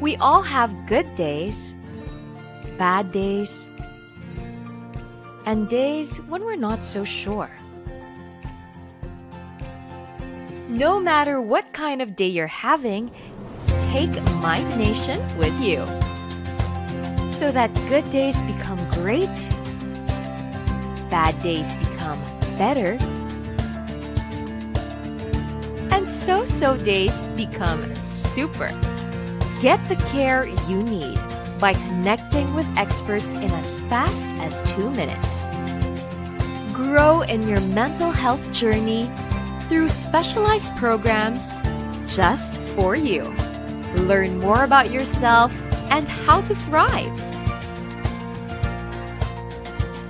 We all have good days, bad days, and days when we're not so sure. No matter what kind of day you're having, take MindNation with you so that good days become great, bad days become better, and so-so days become super. Get the care you need by connecting with experts in as fast as 2 minutes. Grow in your mental health journey through specialized programs just for you. Learn more about yourself and how to thrive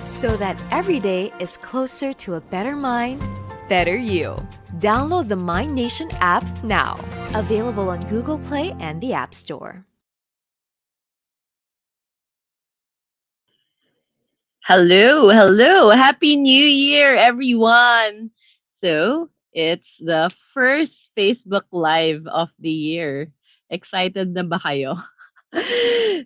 so that every day is closer to a better mind, better you. Download the MindNation app now. Available on Google Play and the App Store. Hello, hello. Happy New Year, everyone. So, it's the first Facebook Live of the year. Excited na ba kayo?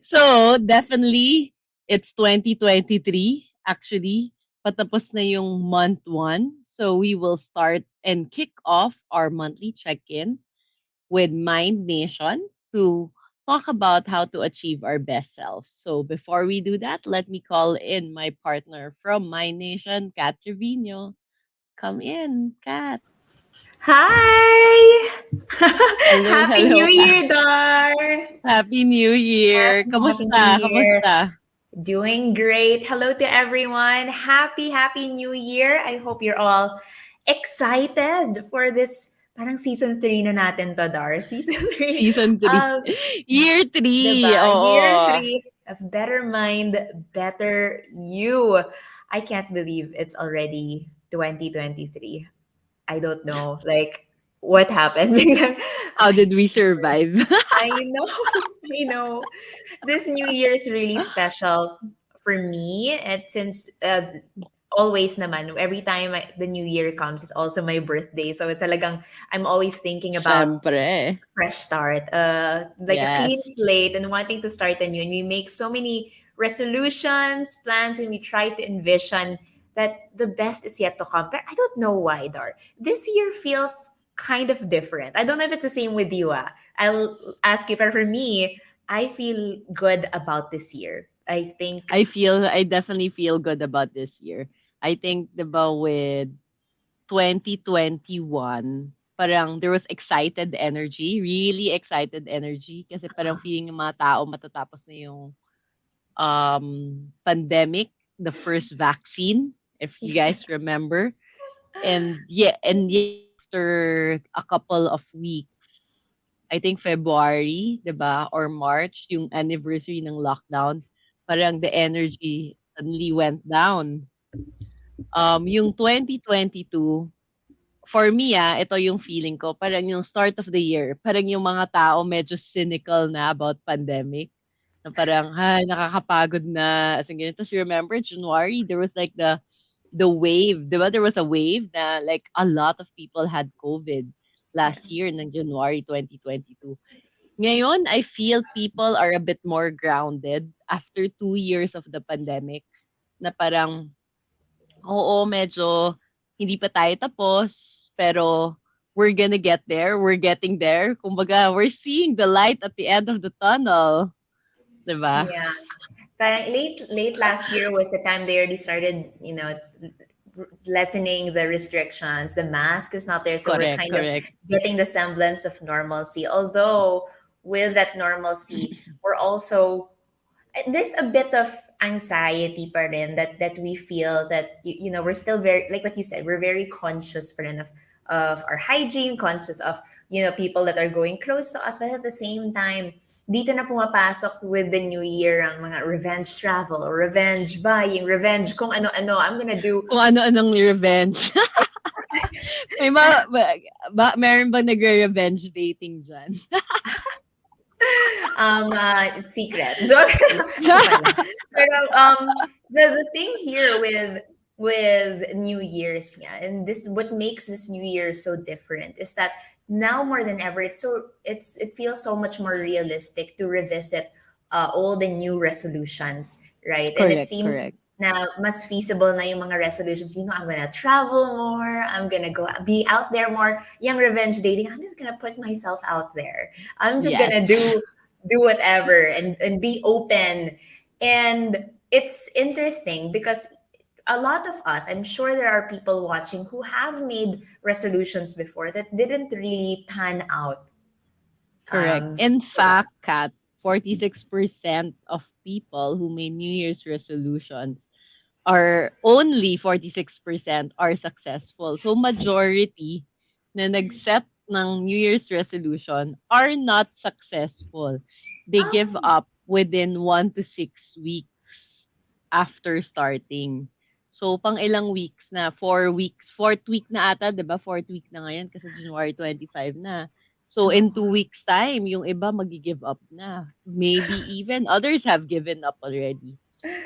So, definitely, it's 2023. Actually, patapos na yung month 1. So, we will start and kick off our monthly check-in with MindNation to talk about how to achieve our best self. So before we do that, let me call in my partner from MindNation, Kat Triviño. Come in, Kat. Hi! Hello, Happy hello, New Kat. Year, Dar! Happy New Year. Happy Kamusta? New Year. Kamusta? Doing great. Hello to everyone. Happy New Year. I hope you're all excited for this parang season 3 na natin to, Dar. Season 3 Season 3. of, Year 3. diba? Year Oo. 3 of Better Mind, Better You. I can't believe it's already 2023. I don't know, like, what happened? How did we survive? I know, I know. This New Year is really special for me. And since always naman, every time the New Year comes, it's also my birthday. So it's talagang, I'm always thinking about Siyempre. fresh start, like a Yes. clean slate and wanting to start anew. And we make so many resolutions, plans, and we try to envision that the best is yet to come. But I don't know why, Dar. This year feels kind of different. I don't know if it's the same with you. I'll ask you, but for me, I feel good about this year. I think, I definitely feel good about this year. I think, diba, with 2021, parang there was excited energy, really excited energy. Kasi parang feeling ng mga tao matatapos na yung pandemic, the first vaccine, if you yeah, guys remember. And after a couple of weeks, I think February, 'di ba, or March, yung anniversary ng lockdown, parang the energy suddenly went down. Yung 2022, for me, ito yung feeling ko, parang yung start of the year, parang yung mga tao medyo cynical na about pandemic. Na parang, "Ay, nakakapagod na." As in ganyan. Tapos remember January, there was like the wave, 'di ba? There was a wave na like a lot of people had COVID Yeah. last year ng January 2022. Ngayon, I feel people are a bit more grounded after 2 years of the pandemic na parang, oo, medyo hindi pa tayo tapos, pero we're gonna get there. We're getting there. Kumbaga, we're seeing the light at the end of the tunnel, 'di ba? Yeah. Parang late last year was the time they already started, lessening the restrictions. The mask is not there, so we're Correct, kind of correct. getting the semblance of normalcy. Although with that normalcy, we're also there's a bit of anxiety pa rin that we feel that we're still very, like what you said, we're very conscious pa rin of our hygiene, conscious of people that are going close to us, but at the same time dito na pumapasok with the new year ang mga revenge travel, revenge buying, revenge kung ano-ano I'm gonna do. Kung ano-anong revenge. May meron ba nagre-revenge dating diyan? It's secret. Joke. Joke pala. Pero the thing here with New Year's, yeah, and this what makes this New Year so different is that now more than ever it feels so much more realistic to revisit old and new resolutions, right? And it Correct, seems correct. na mas feasible na yung mga resolutions. I'm gonna travel more. I'm gonna go be out there more. Yung revenge dating, I'm just gonna put myself out there. I'm just Yes. gonna do whatever and be open. And it's interesting because a lot of us, I'm sure there are people watching who have made resolutions before that didn't really pan out. Correct. In Diba? fact, Kat, 46% of people who made New Year's resolutions are only 46% are successful. So majority na nag-set ng New Year's resolution are not successful. They give Oh, up within 1 to 6 weeks after starting. So pang ilang weeks na? 4 weeks. Fourth week na ata, 'di ba? Fourth week na ngayon kasi January 25 na. So in oh, 2 weeks time, yung iba magi-give up na. Maybe even others have given up already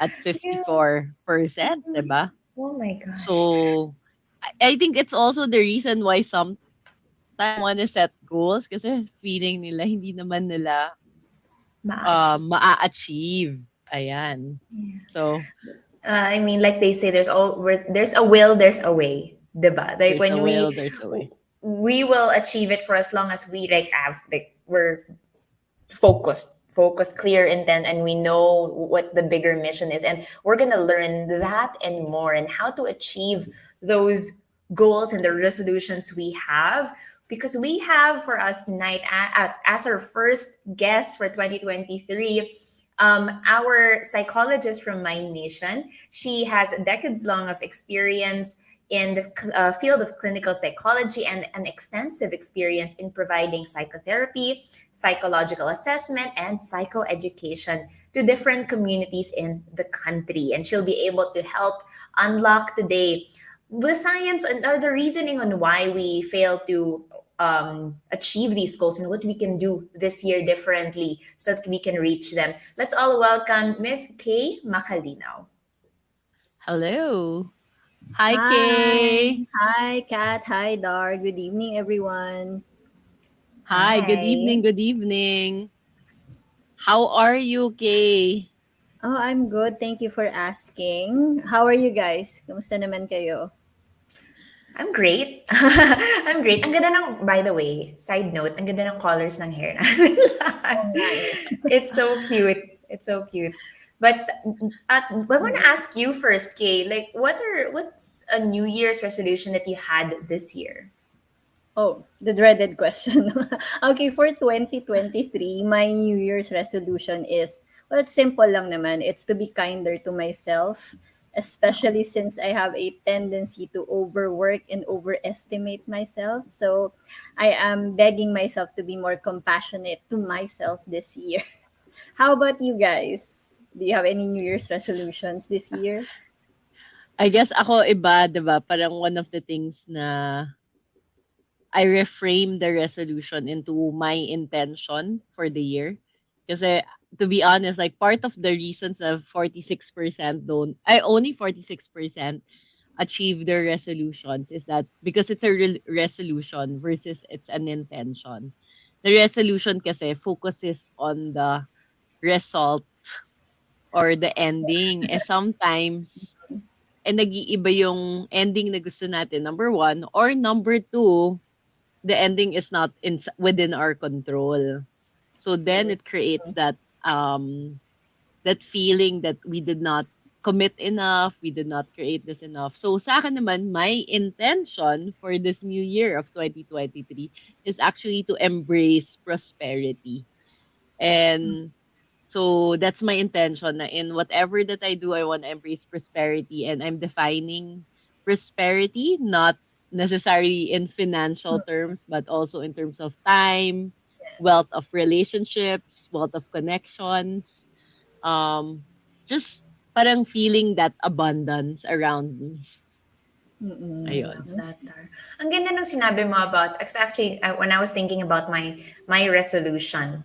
at yeah. 54%, 'di ba? Oh my gosh. So I think it's also the reason why sometimes wanna set goals kasi feeling nila hindi naman nila Ma-achieve. maa-achieve. Ayan. Yeah. So I mean, like they say, there's a will, there's a way, diba? Like there's a when will, there's a way. we will achieve it for as long as we like have like we're focused, clear intent, and we know what the bigger mission is, and we're gonna learn that and more, and how to achieve those goals and the resolutions we have. Because we have for us tonight as our first guest for 2023, our psychologist from MindNation. She has decades long of experience in the field of clinical psychology and an extensive experience in providing psychotherapy, psychological assessment, and psychoeducation to different communities in the country. And she'll be able to help unlock today the science and or the reasoning on why we fail to achieve these goals and what we can do this year differently so that we can reach them. Let's all welcome Miss Kaye Macalinao. Hello. Hi, Hi. Kay. Hi, Kat. Hi, Dar. Good evening, everyone. Hi, good Hi. evening, good evening. How are you, Kay? Oh, I'm good. Thank you for asking. How are you guys? Kamusta naman kayo? I'm great. I'm great. Ang ganda ng, by the way, side note, ang ganda ng colors ng hair namin lahat. Oo nga eh. It's so cute. It's so cute. But I want to ask you first, Kay, like what's a New Year's resolution that you had this year? Oh, the dreaded question. Okay, for 2023, my New Year's resolution is, well, it's simple lang naman. It's to be kinder to myself, Oh, especially since I have a tendency to overwork and overestimate myself. So I am begging myself to be more compassionate to myself this year. How about you guys? Do you have any New Year's resolutions this year? I guess ako iba, 'di ba? Parang one of the things na I reframe the resolution into my intention for the year. Because to be honest, like part of the reasons of 46% don't, I only 46% achieve their resolutions is that because it's a resolution versus it's an intention. The resolution kasi focuses on the result or the ending. Sometimes, nag-iiba yung ending na gusto natin, number one. Or number two, the ending is not within our control. So It's then true. it creates that feeling that we did not commit enough, we did not create this enough. So sa akin naman, my intention for this new year of 2023 is actually to embrace prosperity. And so that's my intention na in whatever that I do, I want to embrace prosperity, and I'm defining prosperity not necessarily in financial terms but also in terms of time, wealth of relationships, wealth of connections, um just parang feeling that abundance around me. I Mm-mm. love Ayun. that, Dar. Ang ganda nung sinabi mo about, it's actually, when I was thinking about my resolution,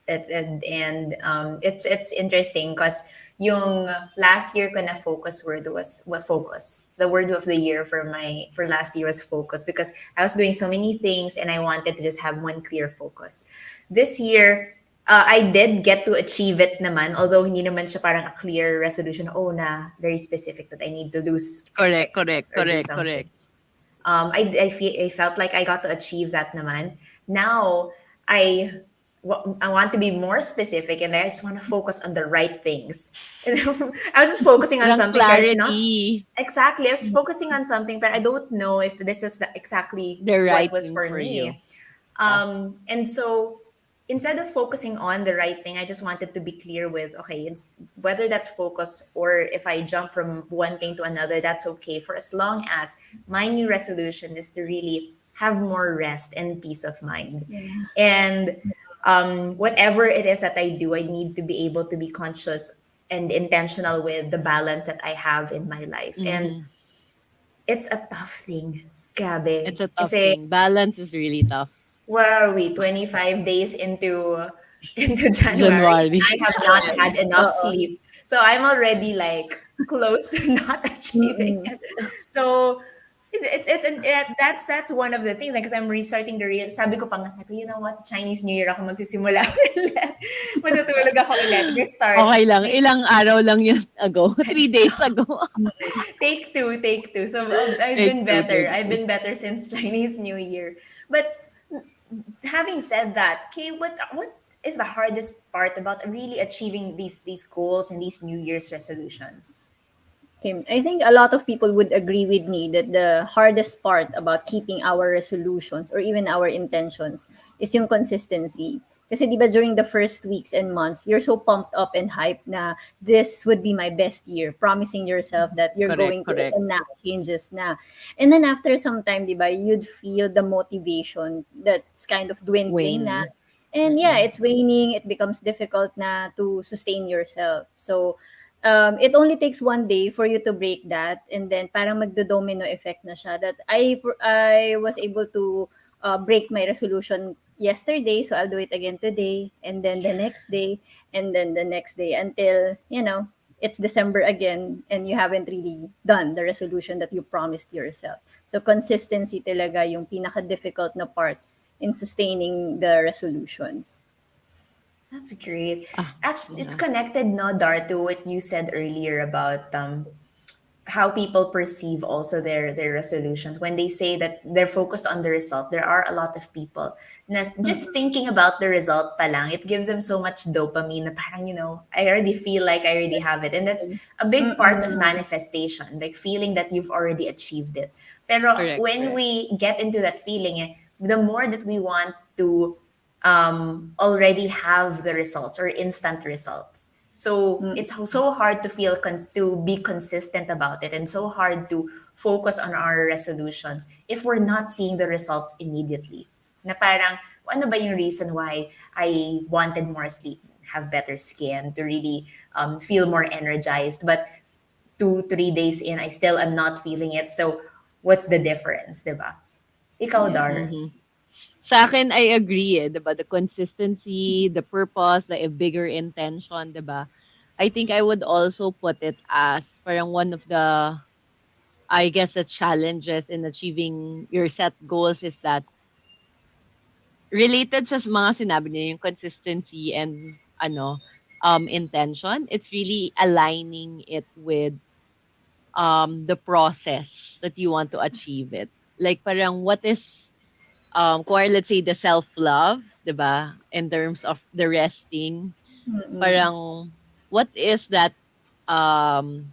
it's interesting because yung last year ko na focus word was focus. The word of the year for last year was focus because I was doing so many things and I wanted to just have one clear focus. This year, I did get to achieve it naman, although hindi naman siya parang a clear resolution, oh na, very specific that I need to lose Correct, XXX correct, or do correct, something. correct. I felt like I got to achieve that naman. Now, I, I want to be more specific and I just want to focus on the right things. I was just focusing on Parang something, but it's not clarity, exactly. I was focusing on something, but I don't know if this is exactly the what right was thing for for you. me. Yeah. And so instead of focusing on the right thing, I just wanted to be clear with, okay, it's, whether that's focus or if I jump from one thing to another, that's okay. For as long as my new resolution is to really have more rest and peace of mind. Yeah. And whatever it is that I do, I need to be able to be conscious and intentional with the balance that I have in my life. And Mhm. it's a tough thing, grabe. It's a tough Kasi thing. Balance is really tough. where are we? 25 days into into January. January. I have not had enough Oo. sleep. So I'm already like close to not achieving Mm-mm. it. So that's one of the things because I'm restarting the real. Sabi ko pa nga sabi ko, you know what? Chinese New Year ako magsisimula ulit. Matutulog ako ulit. Restart. Okay lang, ilang araw lang yun ago, 3 days ago. Take two. So I've Take been two, better. take I've two. been better since Chinese New Year. But having said that, Kay, what is the hardest part about really achieving these goals and these New Year's resolutions? Okay, I think a lot of people would agree with me that the hardest part about keeping our resolutions or even our intentions is yung consistency. Kasi di ba during the first weeks and months, you're so pumped up and hyped na this would be my best year, promising yourself that you're Correct, going to correct. enact changes na. And then after some time, di ba, you'd feel the motivation that's kind of dwindling na. Win. And yeah, Mm-mm. it's waning, it becomes difficult na to sustain yourself. So, it only takes one day for you to break that and then parang magdo-domino effect na siya that I was able to break my resolution yesterday, so I'll do it again today and then the next day and then the next day until it's December again and you haven't really done the resolution that you promised yourself. So consistency talaga yung pinaka difficult na part in sustaining the resolutions. That's great. Ah, Actually, it's yeah. connected, no, Dar, to what you said earlier about how people perceive also their resolutions when they say that they're focused on the result. There are a lot of people na just thinking about the result pa lang, it gives them so much dopamine na parang, I already feel like I already have it, and that's a big part of Mm-mm. manifestation, like feeling that you've already achieved it. Pero Correct, when correct. we get into that feeling, the more that we want to already have the results or instant results. So Mm. it's so hard to to be consistent about it, and so hard to focus on our resolutions if we're not seeing the results immediately. Na parang, ano ba yung reason why I wanted more sleep, have better skin, to really feel more energized, but 2, 3 days in, I still am not feeling it. So what's the difference, diba? Ikaw, Yeah. Dar. Mhm. Sa akin, I agree, 'di ba? The consistency, the purpose, like a bigger intention, 'di ba? I think I would also put it as parang one of the, I guess, the challenges in achieving your set goals is that related sa mga sinabi niya, yung consistency and intention, it's really aligning it with the process that you want to achieve it. Like parang what is kung let's say the self-love, 'di ba? In terms of the resting, Mm-mm. parang what is that um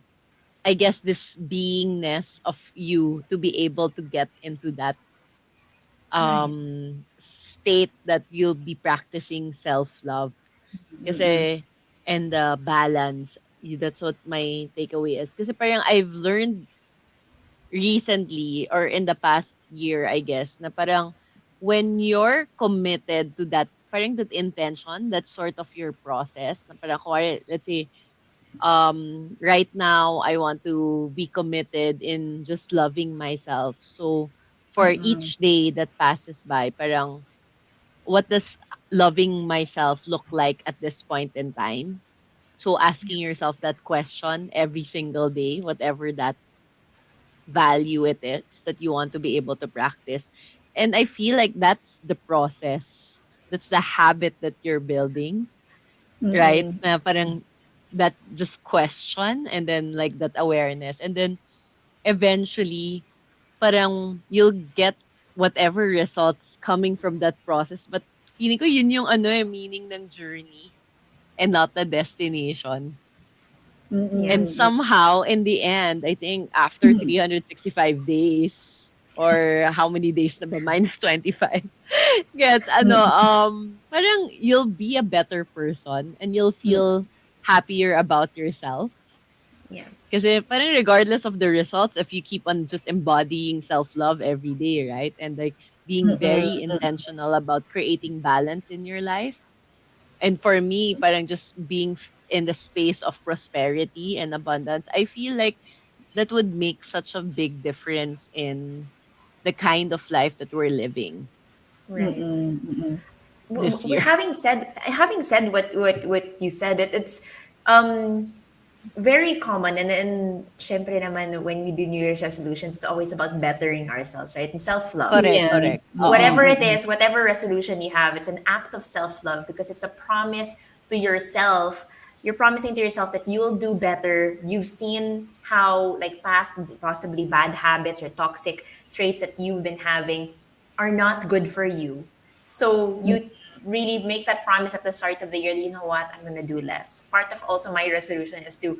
I guess this beingness of you to be able to get into that Right. state that you'll be practicing self-love. Mm-mm. Kasi and the balance, that's what my takeaway is. Kasi parang I've learned recently or in the past year, I guess, na parang when you're committed to that, parang that intention, that's sort of your process. Na parang, let's say, right now, I want to be committed in just loving myself. So, for Mm-mm. each day that passes by, parang, what does loving myself look like at this point in time? So, asking yourself that question every single day, whatever that value it is that you want to be able to practice. And I feel like that's the process. That's the habit that you're building, right? Mm-mm. Na parang that just question and then like that awareness. And then eventually, parang you'll get whatever results coming from that process. But feeling ko yun yung meaning ng journey and not the destination. Yeah. And Mm-mm. somehow, in the end, I think after 365 days, or how many days na ba? Minus 25. Gets, parang you'll be a better person and you'll feel happier about yourself. Yeah. Kasi parang regardless of the results, if you keep on just embodying self-love every day, right? And like being very Mm-mm. intentional about creating balance in your life, and for me, parang just being in the space of prosperity and abundance, I feel like that would make such a big difference in the kind of life that we're living Right. Mm-mm. Mm-mm. this year. Having said what you said, it's um very common, and syempre naman when we do New Year's resolutions, it's always about bettering ourselves, right? And self-love. Correct, Yeah. correct. Oo. Whatever Mm-mm. it is, whatever resolution you have, it's an act of self-love because it's a promise to yourself. You're promising to yourself that you will do better. You've seen how like past possibly bad habits or toxic traits that you've been having are not good for you. So you really make that promise at the start of the year. You know what? I'm gonna do less. Part of also my resolution is to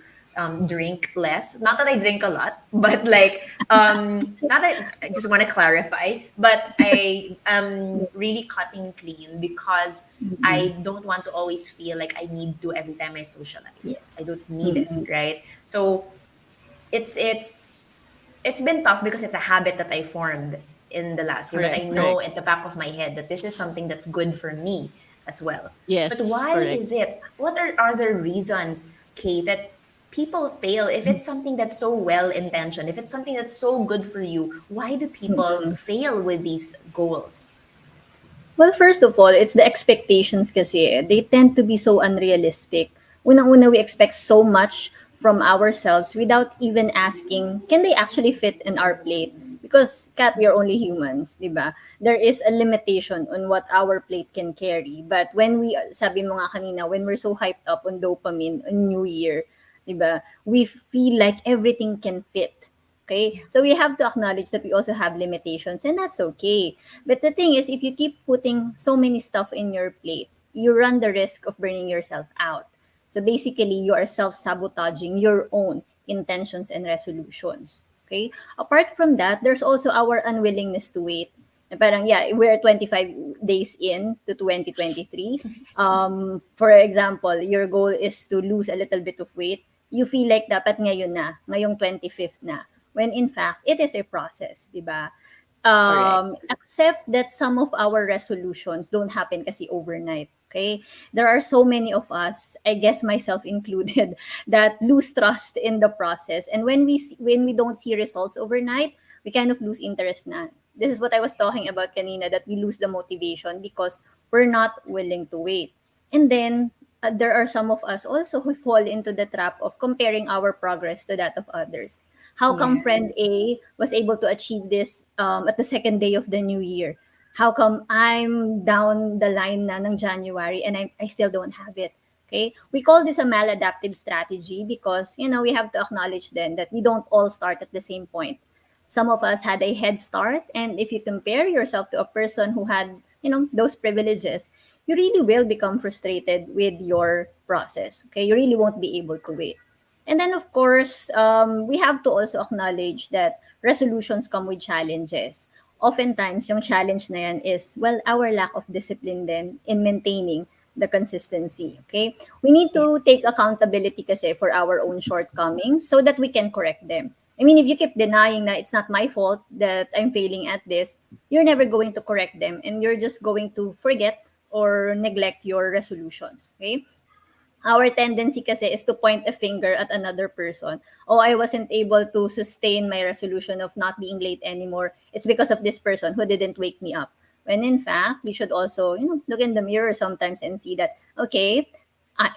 drink less. Not that I drink a lot, but like not that I just want to clarify, but I am really cutting clean because Mm-mm. I don't want to always feel like I need to every time I socialize. I don't Yes. need it, Mm-mm. right? So it's been tough because it's a habit that I formed in the last year, but I Correct, know correct. at the back of my head that this is something that's good for me as well. But Yes, why correct. is it? What are other reasons, Kate, that people fail if it's something that's so well intentioned, if it's something that's so good for you? Why do people Mm-mm. fail with these goals? Well, first of all, it's the expectations kasi. They tend to be so unrealistic. Unang-una, we expect so much from ourselves without even asking, can they actually fit in our plate? Because, Kat, we are only humans, di ba? There is a limitation on what our plate can carry. But when we, sabi mo nga kanina, when we're so hyped up on dopamine, on New Year, di ba? We feel like everything can fit. Okay? Yeah. So we have to acknowledge that we also have limitations, and that's okay. But the thing is, if you keep putting so many stuff in your plate, you run the risk of burning yourself out. So basically, you are self sabotaging your own intentions and resolutions. Okay? Apart from that, there's also our unwillingness to wait. Na parang, yeah, we're 25 days in to 2023. For example, your goal is to lose a little bit of weight. You feel like dapat ngayon na, ngayong 25th na. When in fact, it is a process, di ba? Correct. Accept that some of our resolutions don't happen kasi overnight. Okay, there are so many of us, I guess myself included, that lose trust in the process, and when we don't see results overnight, we kind of lose interest na. This is what I was talking about kanina, that we lose the motivation because we're not willing to wait. And then there are some of us also who fall into the trap of comparing our progress to that of others. How come friend Yes. A was able to achieve this at the second day of the new year? How come I'm down the line na ng January and I still don't have it? Okay? We call this a maladaptive strategy because, we have to acknowledge then that we don't all start at the same point. Some of us had a head start, and if you compare yourself to a person who had, those privileges, you really will become frustrated with your process. Okay? You really won't be able to wait. And then, of course, we have to also acknowledge that resolutions come with challenges. Oftentimes, yung challenge na yan is, well, our lack of discipline then in maintaining the consistency. Okay? We need Yeah. to take accountability kasi for our own shortcomings so that we can correct them. I mean, if you keep denying that it's not my fault that I'm failing at this, you're never going to correct them and you're just going to forget or neglect your resolutions. Okay? Our tendency kasi is to point a finger at another person. Oh, I wasn't able to sustain my resolution of not being late anymore. It's because of this person who didn't wake me up. When in fact, we should also, look in the mirror sometimes and see that, okay,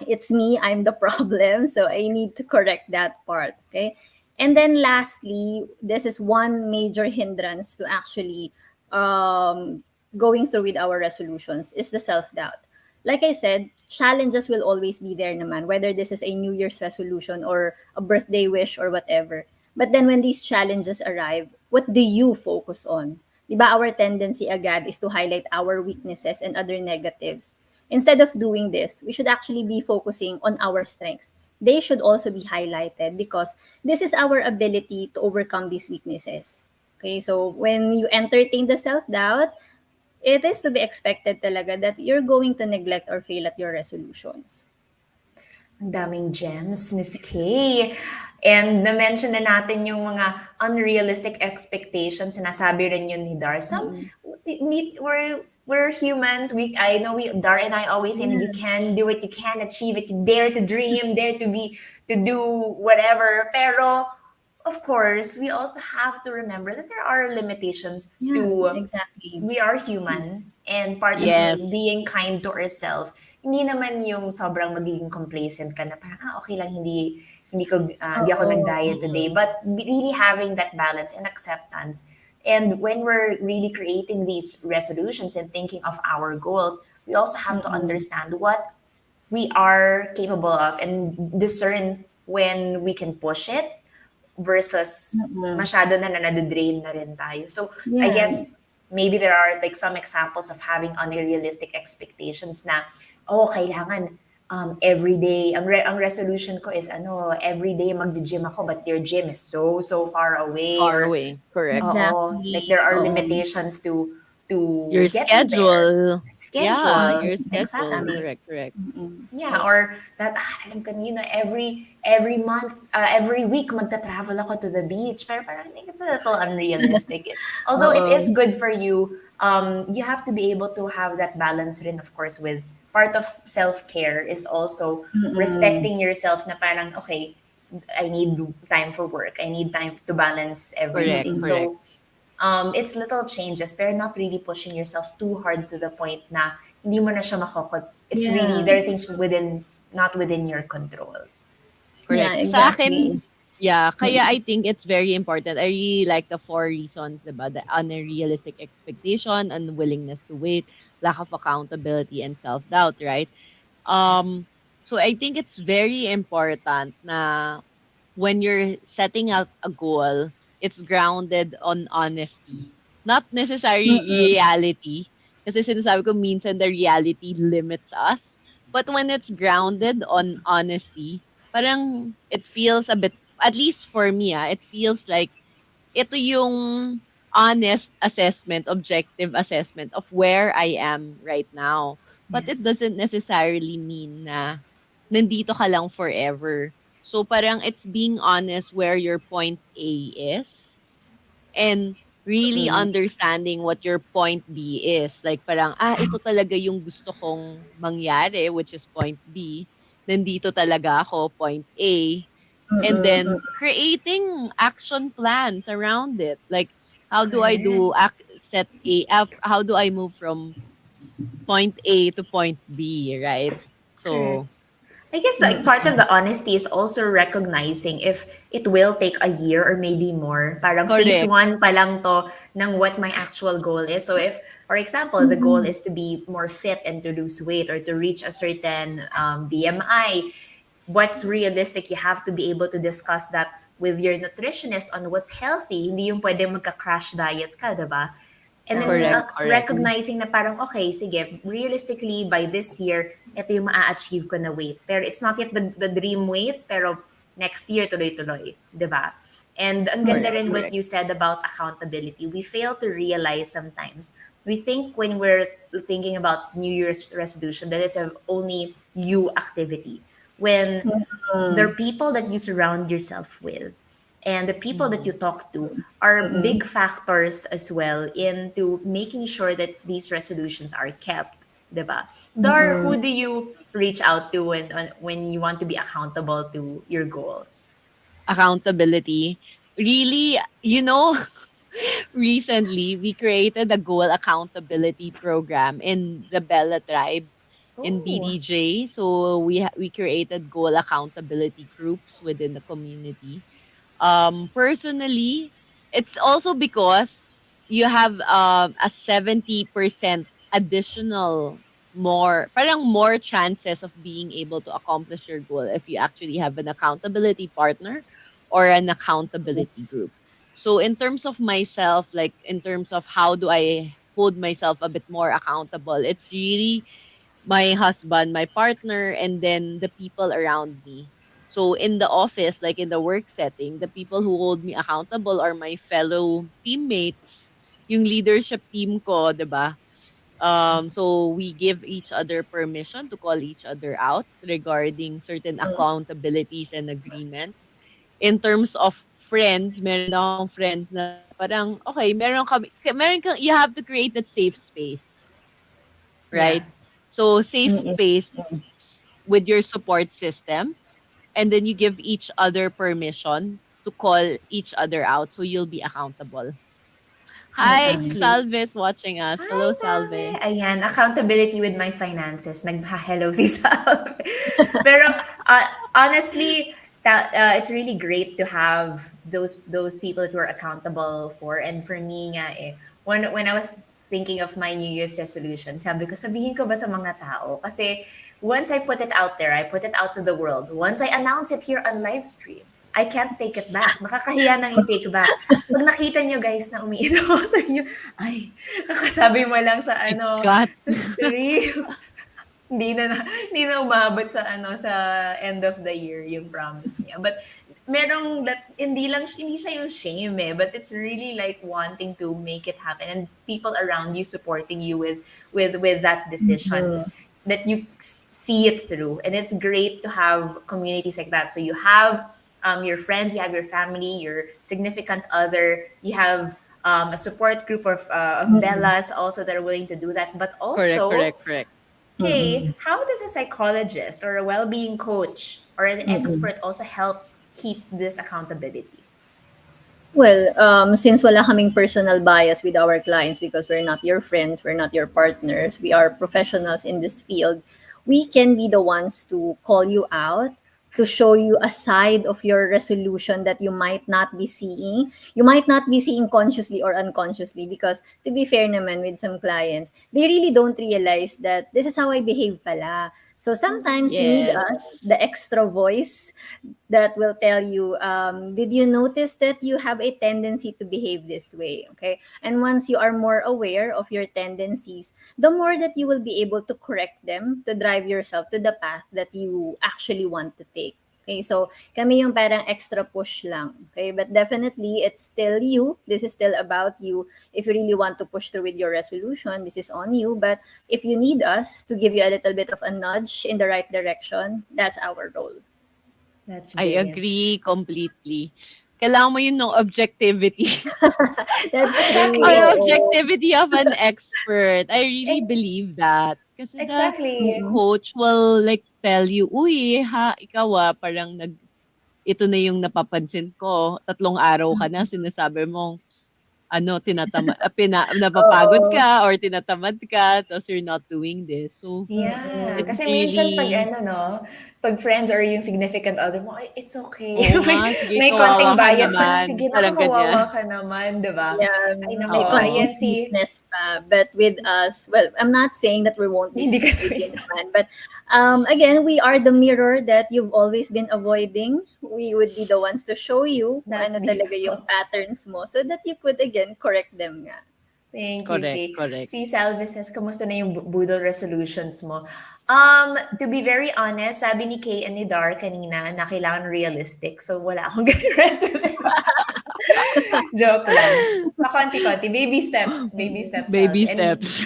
it's me, I'm the problem. So I need to correct that part. Okay. And then lastly, this is one major hindrance to actually going through with our resolutions is the self-doubt. Like I said, challenges will always be there naman, whether this is a New Year's resolution or a birthday wish or whatever. But then when these challenges arrive, what do you focus on? Diba our tendency agad is to highlight our weaknesses and other negatives. Instead of doing this, we should actually be focusing on our strengths. They should also be highlighted because this is our ability to overcome these weaknesses. Okay, so when you entertain the self-doubt, it is to be expected talaga that you're going to neglect or fail at your resolutions. Ang daming gems, Miss Kay. And na-mention na natin yung mga unrealistic expectations. Sinasabi rin yun ni Dar. Mm-mm. We're humans. I know Dar and I always say that you Yeah. can do it, you can achieve it, you dare to dream, dare to do whatever. Pero of course, we also have to remember that there are limitations Yeah, to exactly. we are human and part of Yes. being kind to ourselves, hindi naman yung sobrang magiging complacent ka na parang, okay lang, hindi ako Oo. nag-diet today. But really having that balance and acceptance. And when we're really creating these resolutions and thinking of our goals, we also have to Mm-mm. understand what we are capable of and discern when we can push it versus Mm-mm. masyado na nade-drain na rin tayo. So, I Yeah. guess maybe there are like some examples of having unrealistic expectations na, kailangan every day, ang resolution ko is every day mag-gym ako but your gym is so far away Far or away. Correct. like Exactly. there are Oo. limitations to Your getting there. schedule. Yeah, Schedule, your Mm-mm. schedule. Tama. exactly. Correct, correct. Mm-mm. Yeah, or that alam ko every month, every week magta-travel ako to the beach. Pero parang I think it's a little unrealistic. Although it Oo. is good for you, you have to be able to have that balance rin, of course, with part of self-care is also Mm-mm. respecting yourself na parang, okay, I need time for work. I need time to balance Correct, everything. Mm-mm. correct. So, it's little changes pero not really pushing yourself too hard to the point na hindi mo na siya makokot. It's really, Yeah. there are things not within your control. Yeah, Correct. Sa akin, exactly. yeah, kaya Mm-mm. I think it's very important. I really like the four reasons, diba? The unrealistic expectation, unwillingness to wait, lack of accountability, and self-doubt, right? So I think it's very important na when you're setting out a goal, it's grounded on honesty, not necessarily Mm-mm. reality. Kasi sinasabi ko minsan the reality limits us. But when it's grounded on honesty, parang it feels a bit, at least for me, it feels like ito yung honest assessment, objective assessment of where I am right now. But it Yes. doesn't necessarily mean na nandito ka lang forever. So parang it's being honest where your point A is and really Mm-mm. understanding what your point B is. Like parang, ito talaga yung gusto kong mangyari, which is point B. Nandito talaga ako, point A. And Mm-mm. then creating action plans around it. Like, how do I do Correct. how do I move from point A to point B, right? Correct. So, I guess like part of the honesty is also recognizing if it will take a year or maybe more. Parang phase correct. one pa lang to ng what my actual goal is. So if, for example, the goal is to be more fit and to lose weight or to reach a certain BMI, what's realistic, you have to be able to discuss that with your nutritionist on what's healthy. Hindi yung pwede magka-crash diet ka, diba? And then Correct, Correct. correct. recognizing na parang, okay, sige, realistically, by this year, ito yung maa-achieve ko na weight. Pero it's not yet the dream weight, pero next year, tuloy-tuloy. 'Di ba? And ang ganda Correct. rin what Correct. you said about accountability. We fail to realize sometimes. We think when we're thinking about New Year's resolution that it's a only you activity. When there are Mm. people that you surround yourself with and the people that you Mhm. talk to are Mm-mm. big factors as well into making sure that these resolutions are kept, diba? Dar, Mm-mm. who do you reach out to when you want to be accountable to your goals? Accountability. Really, recently we created a goal accountability program in the Bella tribe in Oh, BDJ. So we created goal accountability groups within the community. Personally, it's also because you have a 70% additional more chances of being able to accomplish your goal if you actually have an accountability partner or an accountability group. So in terms of myself, like in terms of how do I hold myself a bit more accountable, it's really my husband, my partner, and then the people around me. So in the office, like in the work setting, the people who hold me accountable are my fellow teammates, yung leadership team ko, 'di ba? So we give each other permission to call each other out regarding certain accountabilities and agreements. In terms of friends, meron akong friends na parang, okay, you have to create that safe space, yeah. right? So safe Mm-mm. space with your support system, and then you give each other permission to call each other out so you'll be accountable. Hi, Exactly. Salve is watching us. Hi, Hello, Salve! Salve. Ayan, accountability with my finances. Nagha-hello si Salve. Pero honestly, it's really great to have those people that we're accountable for. And for me nga when I was thinking of my New Year's resolution, sabi ko, sabihin ko ba sa mga tao? Kasi once I put it out there, I put it out to the world. Once I announce it here on live stream, I can't take it back. Nakakahiya nang i-take back. Pag nakita nyo guys na umiinom ako sa inyo, ay, kakasabi mo lang sa My God. sa stream. Hindi na umabot sa sa end of the year yung promise niya. But merong that hindi siya yung shame but it's really like wanting to make it happen and people around you supporting you with that decision Mm-mm. that you see it through. And it's great to have communities like that. So you have your friends, you have your family, your significant other, you have a support group of Mm-mm. Bellas also that are willing to do that. But Correct, also, correct, correct. okay, Mm-mm. how does a psychologist or a well-being coach or an Mm-mm. expert also help keep this accountability? Well, since wala kaming personal bias with our clients because we're not your friends, we're not your partners, we are professionals in this field, we can be the ones to call you out, to show you a side of your resolution that you might not be seeing. You might not be seeing consciously or unconsciously because to be fair naman with some clients, they really don't realize that this is how I behave pala. So sometimes you need Yes. us, the extra voice that will tell you, did you notice that you have a tendency to behave this way? Okay. And once you are more aware of your tendencies, the more that you will be able to correct them to drive yourself to the path that you actually want to take. Okay, so kami yung parang extra push lang. Okay, but definitely it's still you. This is still about you. If you really want to push through with your resolution, this is on you. But if you need us to give you a little bit of a nudge in the right direction, that's our role. That's I brilliant. agree completely. Kailangan mo yun ng objectivity. That's true. Exactly. Or Oo. objectivity of an expert. I really E- believe that. Kasi the exactly. Mm. coach will like tell you, uy, ikaw parang ito na yung napapansin ko. 3 araw ka na sinasabi mo napapagod Oo. ka or tinatamad ka, tapos you're not doing this. So, Yeah, it's Mm. kasi minsan pag really, ano 'no, pag friends or yung significant other mo, "Ay, it's okay." oo nga, May sige, may kawawa konting ka bias ka na, naman, "Sige na, parang ganyan. kawawa ka naman," 'di ba? Yeah, Ay naku, may konting Oo. ayan si sweetness pa. But with us, well, I'm not saying that we won't be hindi ka sweet with you sweet. naman. But again, we are the mirror that you've always been avoiding. We would be the ones to show you kung That's ano talaga yung beautiful. patterns mo so that you could again correct them nga. Thank you, Correct, Kay. correct. Si Salve says, kamusta na yung budol resolutions mo? To be very honest, sabi ni Kay and ni Dar kanina na kailangan realistic. So, wala akong ganun resolution. Joke lang. Pa-konti-konti. Baby steps, Baby Salve. And steps.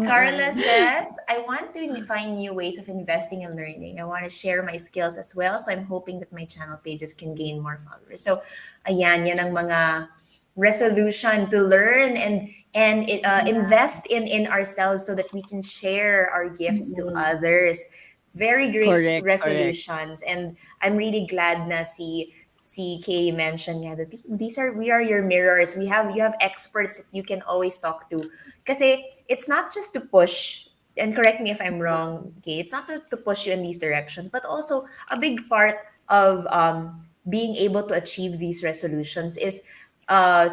Carla Mm-mm. says, I want to find new ways of investing and learning. I want to share my skills as well. So I'm hoping that my channel pages can gain more followers. So, ayan, yan ang mga resolution to learn and Yeah. invest in ourselves so that we can share our gifts to Mm-mm. others. Very great Correct, correct. resolutions, and I'm really glad na si Kay mentioned nga that we are your mirrors. You have experts that you can always talk to. Kasi it's not just to push, and correct me if I'm wrong, Kay, it's not to push you in these directions, but also a big part of being able to achieve these resolutions is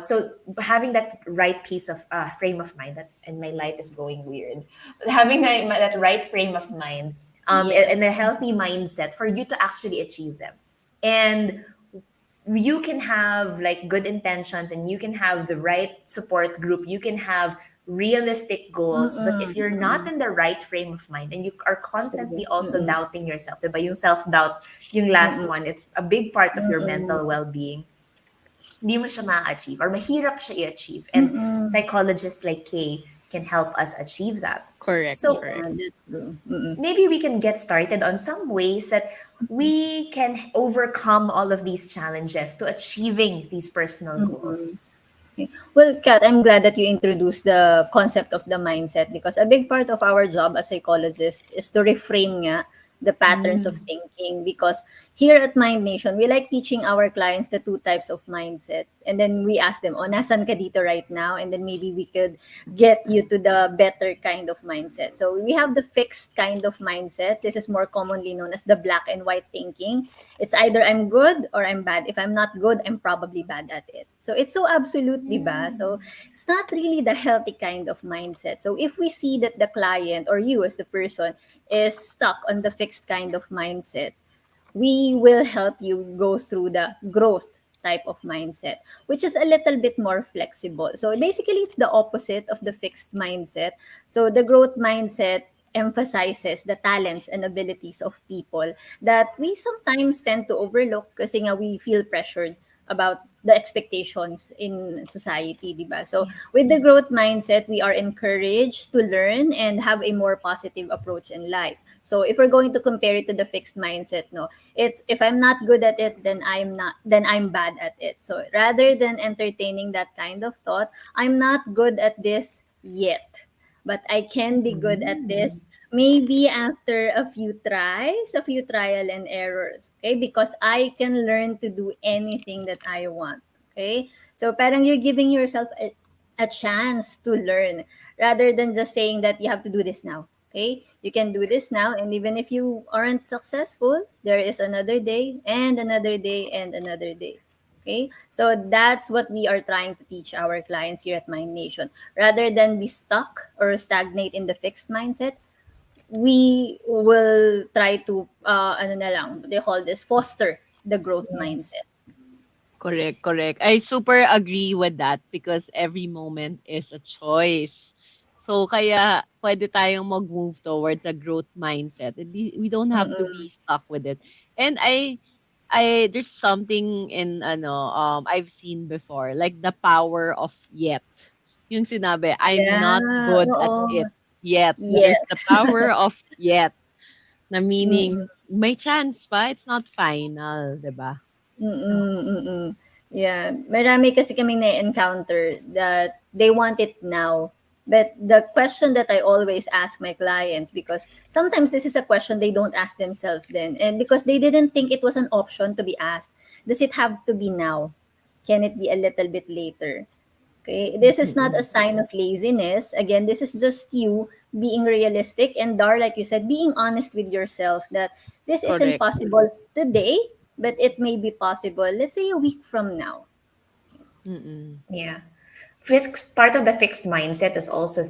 so having that right piece of frame of mind, that, and my light is going weird, having that right frame of mind, Yes. and a healthy mindset for you to actually achieve them. And you can have like good intentions and you can have the right support group, you can have realistic goals, but Mm-mm. if you're not Mm-mm. in the right frame of mind and you are So, constantly also mm-mm. doubting yourself, diba? Yung self-doubt, yung last Mm-mm. one, it's a big part of your mental Mm-mm. well-being. Hindi mo siya ma-achieve or mahirap siya i-achieve. And Mm-mm. psychologists like Kay can help us achieve that. Correct, So correct. Yeah, that's true. Mm-mm. maybe we can get started on some ways that we can overcome all of these challenges to achieving these personal Mm-mm. goals. Okay. Well, Kat, I'm glad that you introduced the concept of the mindset because a big part of our job as psychologists is to reframe nga the patterns of Mm. thinking because here at MindNation, we like teaching our clients the two types of mindset. And then we ask them, oh, nasan ka dito right now? And then maybe we could get you to the better kind of mindset. So we have the fixed kind of mindset. This is more commonly known as the black and white thinking. It's either I'm good or I'm bad. If I'm not good, I'm probably bad at it. So it's so absolute, diba? So it's not really the healthy kind of mindset. So if we see that the client or you as the person is stuck on the fixed kind of mindset, we will help you go through the growth type of mindset, which is a little bit more flexible. So basically, it's the opposite of the fixed mindset. So the growth mindset emphasizes the talents and abilities of people that we sometimes tend to overlook kasi nga we feel pressured about the expectations in society, diba? So Yeah. with the growth mindset, we are encouraged to learn and have a more positive approach in life. So if we're going to compare it to the fixed mindset, no, it's if I'm not good at it, then I'm bad at it. So rather than entertaining that kind of thought, I'm not good at this yet, but I can be good at Mm. this maybe after a few tries, a few trial and errors. Okay, because I can learn to do anything that I want. Okay, so parang you're giving yourself a chance to learn rather than just saying that you have to do this now. Okay, you can do this now, and even if you aren't successful, there is another day and another day and another day. Okay, so that's what we are trying to teach our clients here at Mind Nation. Rather than be stuck or stagnate in the fixed mindset, we will try to ano na lang, they call this foster the growth Yes. mindset. Correct, correct. I super agree with that because every moment is a choice. So kaya pwede tayong mag-move towards a growth mindset. We don't have to Mm-mm. be stuck with it. And I there's something in I've seen before, like the power of yet. Yung sinabi, I'm Yeah, not good at oo. it yet. There's Yes. the power of yet, na meaning Mm-mm. may chance pa, it's not final, 'di ba? Mm, No. mm. Yeah, marami kasi kaming na-encounter that they want it now. But the question that I always ask my clients, because sometimes this is a question they don't ask themselves then, and because they didn't think it was an option to be asked. Does it have to be now? Can it be a little bit later? Okay, this is not a Mm-mm. sign of laziness. Again, this is just you being realistic and Dar, like you said, being honest with yourself that this isn't Correct. possible today, but it may be possible, let's say a week from now. Mm-mm. Yeah. Fixed part of the fixed mindset is also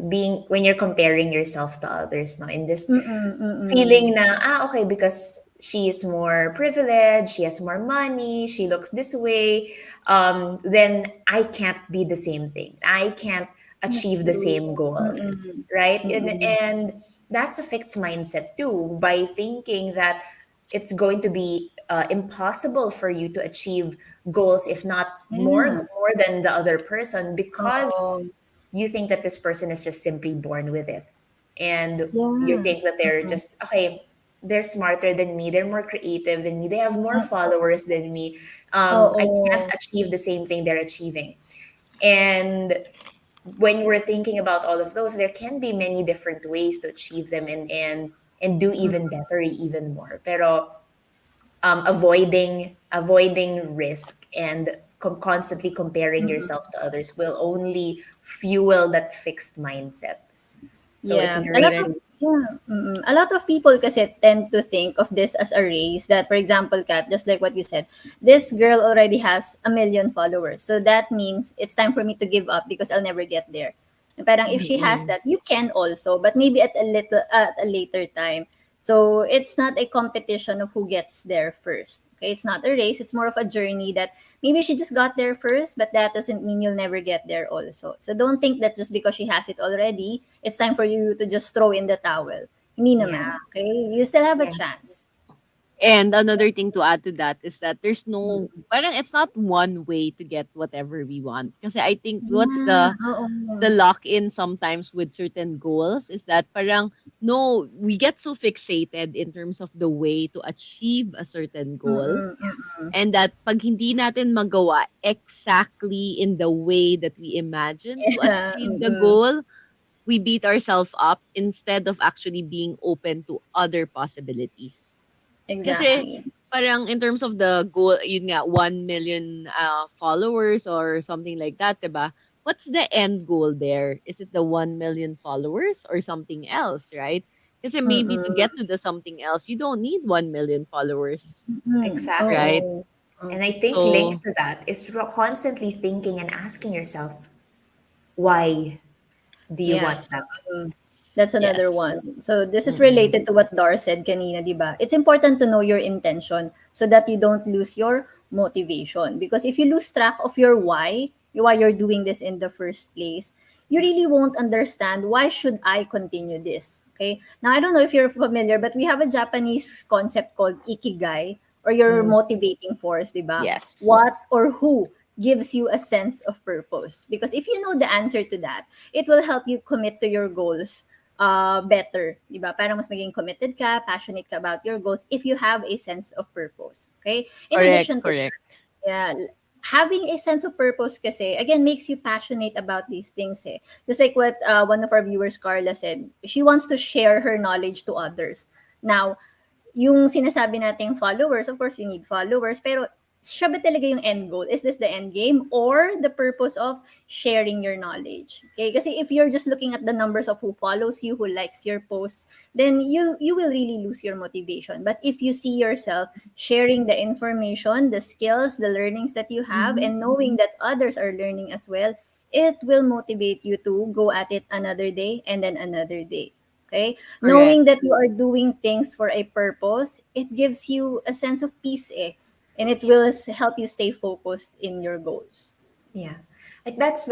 being when you're comparing yourself to others, no, and just Mm-mm, mm-mm. feeling na okay, because she is more privileged, she has more money, she looks this way, then I can't be the same thing, I can't That's achieve the true. same goals, Mm-mm, right? mm-mm. And that's a fixed mindset too, by thinking that it's going to be impossible for you to achieve goals, if not Yeah. more than the other person, because Oh, you think that this person is just simply born with it, and you yeah. think that they're Mm-mm. just okay, they're smarter than me, they're more creative than me, they have more Mm-mm. followers than me, I can't Oo. achieve the same thing they're achieving. And when we're thinking about all of those, there can be many different ways to achieve them, and do Mm, even better, even more. Pero avoiding risk and constantly comparing yourself mm. to others will only fuel that fixed mindset. So it's Yeah, a lot great of Correct. to a lot of people kasi tend to think of this as a race that, for example, Kat, just like what you said, this girl already has 1 million followers. So that means it's time for me to give up because I'll never get there. And parang if she has Mm-mm. that, you can also, but maybe at a later time. So it's not a competition of who gets there first. Okay, it's not a race. It's more of a journey that maybe she just got there first, but that doesn't mean you'll never get there also. So don't think that just because she has it already, it's time for you to just throw in the towel. Hindi naman. yeah. Okay? You still have a Yeah. chance. And another thing to add to that is that there's no, Mm. parang it's not one way to get whatever we want. Kasi I think what's Yeah. the Oo. lock in sometimes with certain goals is that parang no, we get so fixated in terms of the way to achieve a certain goal, Mm-mm, mm-mm. and that pag hindi natin magawa exactly in the way that we imagine to Yeah. achieve the Mm-mm. goal, we beat ourselves up instead of actually being open to other possibilities. Kasi Exactly. parang in terms of the goal, yun nga, 1 million followers or something like that, diba? What's the end goal there? Is it the 1 million followers or something else, right? Kasi maybe to Mm-mm. get to the something else, you don't need 1 million followers, Mm-mm. Exactly. right? Oo. And I think So, linked to that is constantly thinking and asking yourself, why do you Yeah. want that? Mm. That's another yes. one. So this is Mm-mm. related to what Dar said kanina, di ba? It's important to know your intention so that you don't lose your motivation. Because if you lose track of your why you're doing this in the first place, you Yeah. really won't understand why should I continue this. Okay? Now I don't know if you're familiar, but we have a Japanese concept called ikigai or your Mm. motivating force, di ba? Yes. What or who gives you a sense of purpose? Because if you know the answer to that, it will help you commit to your goals better, di ba? Para mas maging committed ka, passionate ka about your goals if you have a sense of purpose. Okay? In Correct, addition to that, correct. yeah, having a sense of purpose kasi, again, makes you passionate about these things eh. Just like what one of our viewers, Carla, said, she wants to share her knowledge to others. Now, yung sinasabi nating followers, of course, you need followers, pero siya ba talaga yung end goal? Is this the end game or the purpose of sharing your knowledge? Okay? Kasi if you're just looking at the numbers of who follows you, who likes your posts, then you will really lose your motivation. But if you see yourself sharing the information, the skills, the learnings that you have, Mhm. and knowing that others are learning as well, it will motivate you to go at it another day and then another day. Okay? Correct. Knowing that you are doing things for a purpose, it gives you a sense of peace eh. And it will help you stay focused in your goals. Yeah. Like that's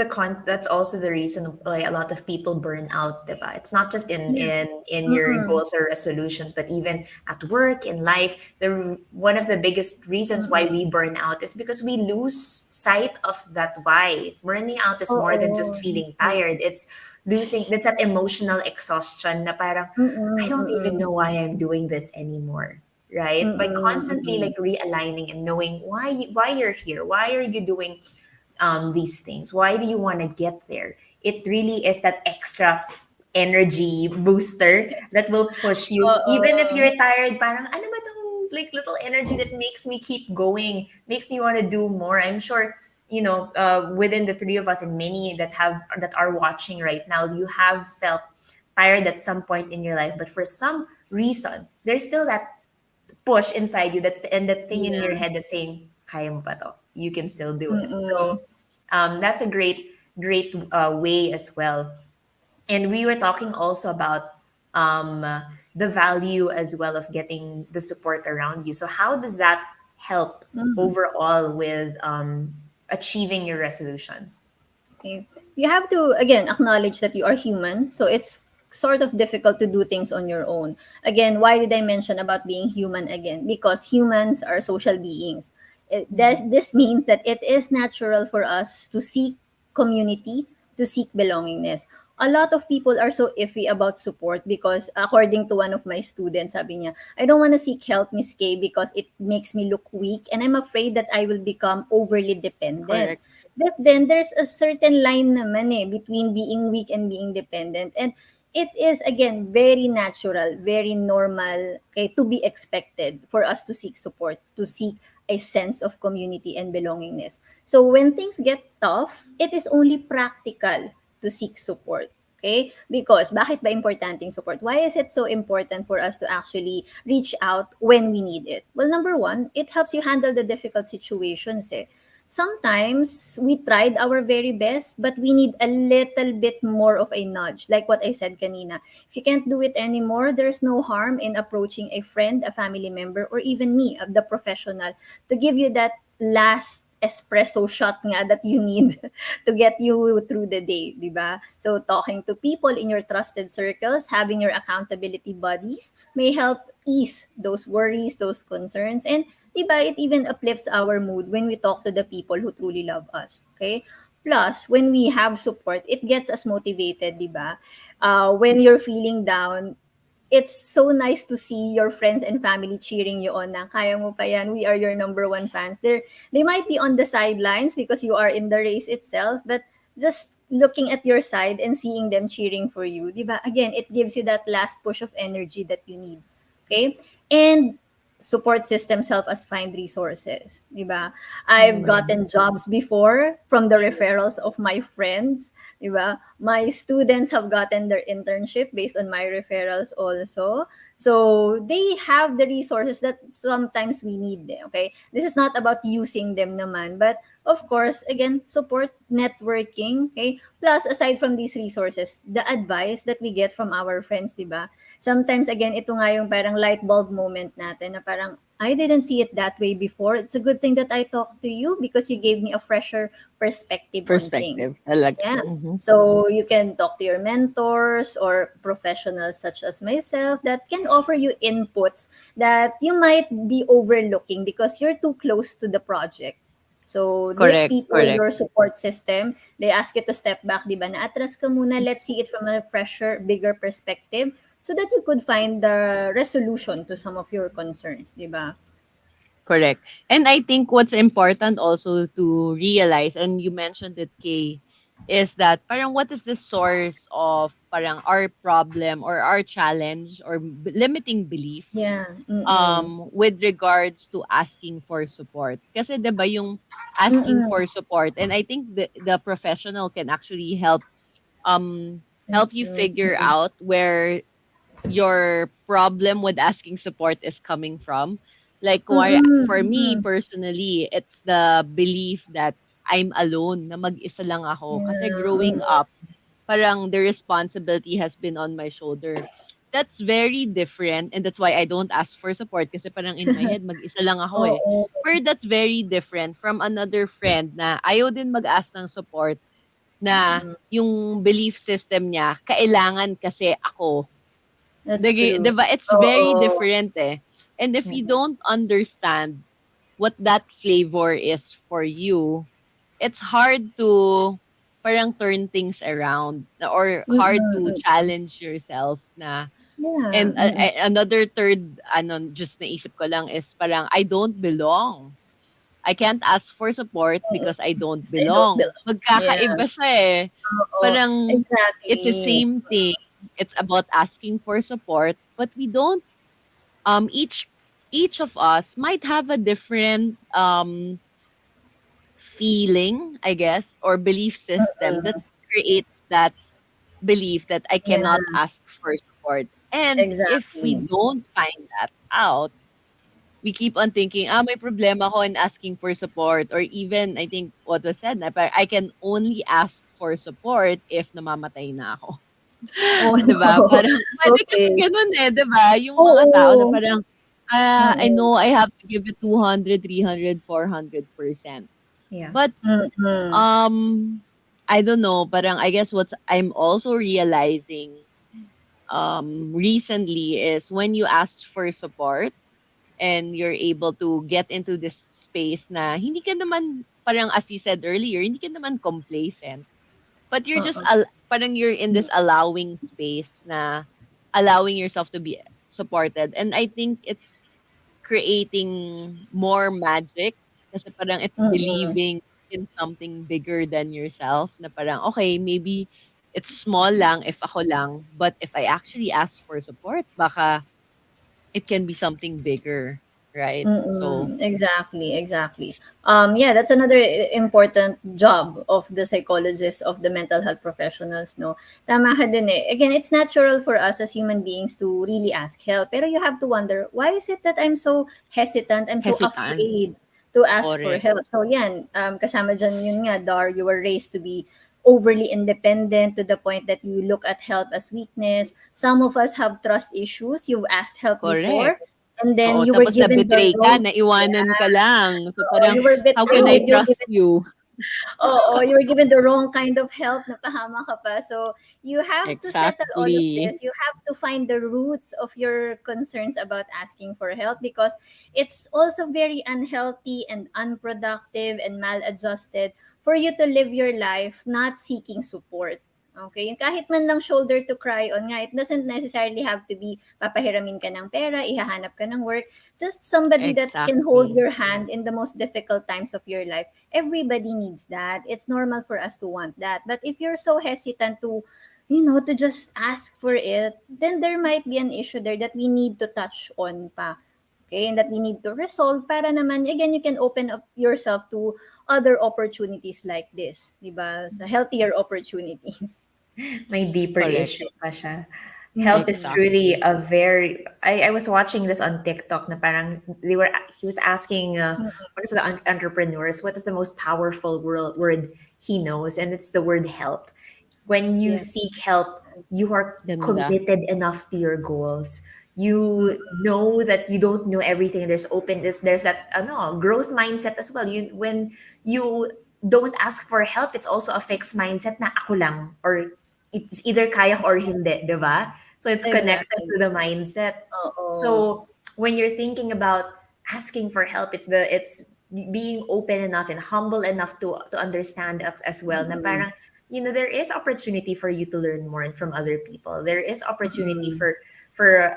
also the reason why a lot of people burn out, diba? It's not just Yeah. in your Mm-mm. goals or resolutions, but even at work, in life. The one of the biggest reasons why Mm-mm. we burn out is because we lose sight of that why. Burning out is more than just Oo, feeling that's true. tired. It's that emotional exhaustion na parang I Mm-mm. don't even Mm-mm. know why I'm doing this anymore. Right? By Mm-mm. constantly Mm-mm. like realigning and knowing why you're here, why are you doing these things? Why do you want to get there? It really is that extra energy booster that will push you. Even if Oo. you're tired, parang, ano ba tong like little energy that makes me keep going, makes me want to do more. I'm sure, within the three of us and many that are watching right now, you have felt tired at some point in your life, but for some reason, there's still that push inside you, and that thing in your Yeah. head that's saying, kaya mo pa to. You can still do it. Mm-mm. So that's a great way as well. And we were talking also about um, uh, the value as well of getting the support around you. So how does that help Mm. overall with achieving your resolutions? Okay. You have to again acknowledge that you are human, so it's sort of difficult to do things on your own. Again, why did I mention about being human again? Because humans are social beings. This means that it is natural for us to seek community, to seek belongingness. A lot of people are so iffy about support because according to one of my students, sabi niya, I don't want to seek help, Miss K, because it makes me look weak and I'm afraid that I will become overly dependent. Correct. But then there's a certain line naman between being weak and being dependent. And it is again very natural, very normal, okay, to be expected for us to seek support, to seek a sense of community and belongingness. So when things get tough, it is only practical to seek support. Okay? Because bakit ba importanteng support? Why is it so important for us to actually reach out when we need it? Well, number one, it helps you handle the difficult situations. Sometimes we tried our very best, but we need a little bit more of a nudge. Like what I said kanina. If you can't do it anymore, there's no harm in approaching a friend, a family member, or even me, the professional, to give you that last espresso shot nga that you need to get you through the day, di ba? So talking to people in your trusted circles, having your accountability buddies may help ease those worries, those concerns, and diba, it even uplifts our mood when we talk to the people who truly love us. Okay? Plus, when we have support, it gets us motivated, diba? When you're feeling down, it's so nice to see your friends and family cheering you on na kaya mo pa yan, we are your number one fans. They might be on the sidelines because you are in the race itself, but just looking at your side and seeing them cheering for you, diba? Again, it gives you that last push of energy that you need. Okay? And support systems help us find resources, di ba? I've Mm, gotten jobs before from it's the true. referrals of my friends, di ba? My students have gotten their internship based on my referrals also. So they have the resources that sometimes we need them, okay? This is not about using them naman, but of course, again, support networking, okay? Plus, aside from these resources, the advice that we get from our friends, di ba? Sometimes again, ito nga yung parang light bulb moment natin na parang, I didn't see it that way before. It's a good thing that I talked to you because you gave me a fresher perspective on things. Perspective. Talaga. Yeah. Mhm. So you can talk to your mentors or professionals such as myself that can offer you inputs that you might be overlooking because you're too close to the project. So these Correct. people, Correct. your support system, they ask you to step back, di ba? Na atras ka muna, let's see it from a fresher, bigger perspective so that you could find the resolution to some of your concerns, di ba? Correct. And I think what's important also to realize, and you mentioned it, Kay, is that parang what is the source of parang our problem or our challenge or limiting belief Yeah. Mm-mm. with regards to asking for support. Kasi 'di ba yung asking Mm-mm. for support, and I think the professional can actually help That's you true. figure Mm-mm. out where your problem with asking support is coming from. Like why Mm-mm. for me Mm-mm. personally, it's the belief that I'm alone, na mag-isa lang ako. Kasi Yeah. growing Mm-mm. up, parang the responsibility has been on my shoulder. That's very different and that's why I don't ask for support kasi parang in my head, mag-isa lang ako eh. Oo. Pero that's very different from another friend na ayaw din mag-ask ng support na Mm. yung belief system niya, kailangan kasi ako. That's true. 'Di ba? It's very Oo. different eh. And if you Mm-mm. don't understand what that flavor is for you, it's hard to parang turn things around or hard Mm-mm. to Mm-mm. challenge yourself na. Yeah. And Mm-mm. another third ano just naisip ko lang is parang I don't belong. I can't ask for support Mm-mm. because I don't Because I don't belong. belong. Yeah. Magkakaiba siya eh. Oo. Parang it's the Exactly. same thing. It's about asking for support, but we don't each each of us might have a different feeling, I guess, or belief system that creates that belief that I Yeah, cannot ask for support. And if we exactly. don't find that out, we keep on thinking, may problema ako in asking for support. Or even, I think what was said, na parang, I can only ask for support if namamatay na ako. Oh, 'Di ba? no. Parang puwede kasi Okay. gano'n, eh, 'di ba? Yung mga tao na Oo. parang, I Mm, know I have to give it 200, 300, 400%. Yeah. But, mm. um, I don't know, parang I guess what's I'm also realizing, recently is when you ask for support and you're able to get into this space na hindi ka naman parang as you said earlier, hindi ka naman complacent. But you're just Oo. parang you're in this allowing space na allowing yourself to be supported. And I think it's creating more magic kasi parang it's Mm. believing in something bigger than yourself na parang, okay, maybe it's small lang if ako lang, but if I actually ask for support, baka it can be something bigger, right? So, Exactly, exactly. Yeah, that's another important job of the psychologists, of the mental health professionals, no? Tama ka din eh. Again, it's natural for us as human beings to really ask help. Pero you have to wonder, why is it that I'm so hesitant, I'm so hesitant. afraid to ask for Correct. help? So yan, kasama dyan yun nga, Dar, you were raised to be overly independent to the point that you look at help as weakness. Some of us have trust issues. You've asked help Correct. before, and then Oo, you were tapos given the na-betray ka, wrong, naiwanan ka lang. So, oo, parang, you were how can I betrayed, you were trust given, you? oo, you were given the wrong kind of help, napahama ka pa. So, you have to settle all of Exactly. this. You have to find the roots of your concerns about asking for help, because it's also very unhealthy and unproductive and maladjusted for you to live your life not seeking support. Okay? Yung kahit man lang shoulder to cry on nga, it doesn't necessarily have to be papahiramin ka ng pera, ihahanap ka ng work. Just somebody that can hold Exactly. your hand in the most difficult times of your life. Everybody needs that. It's normal for us to want that. But if you're so hesitant to, to just ask for it, then there might be an issue there that we need to touch on pa. Okay, and that we need to resolve para naman, again, you can open up yourself to other opportunities like this, di ba? Sa healthier opportunities. May deeper Correct. issue pa siya. Help is Mm-mm. truly Exactly. a very I was watching this on TikTok na parang he was asking one of the entrepreneurs what is the most powerful word he knows, and it's the word help. When you Yes. seek help, you are Ganda. committed enough to your goals. You Mm-mm. know that you don't know everything. There's openness. There's that growth mindset as well. You when you don't ask for help, it's also a fixed mindset na ako lang, or it's either kaya ko or hindi, di ba? So it's connected Exactly. to the mindset. Oo. So when you're thinking about asking for help, it's being open enough and humble enough to understand as well na Mm-mm. parang there is opportunity for you to learn more from other people. There is opportunity Mm-mm. for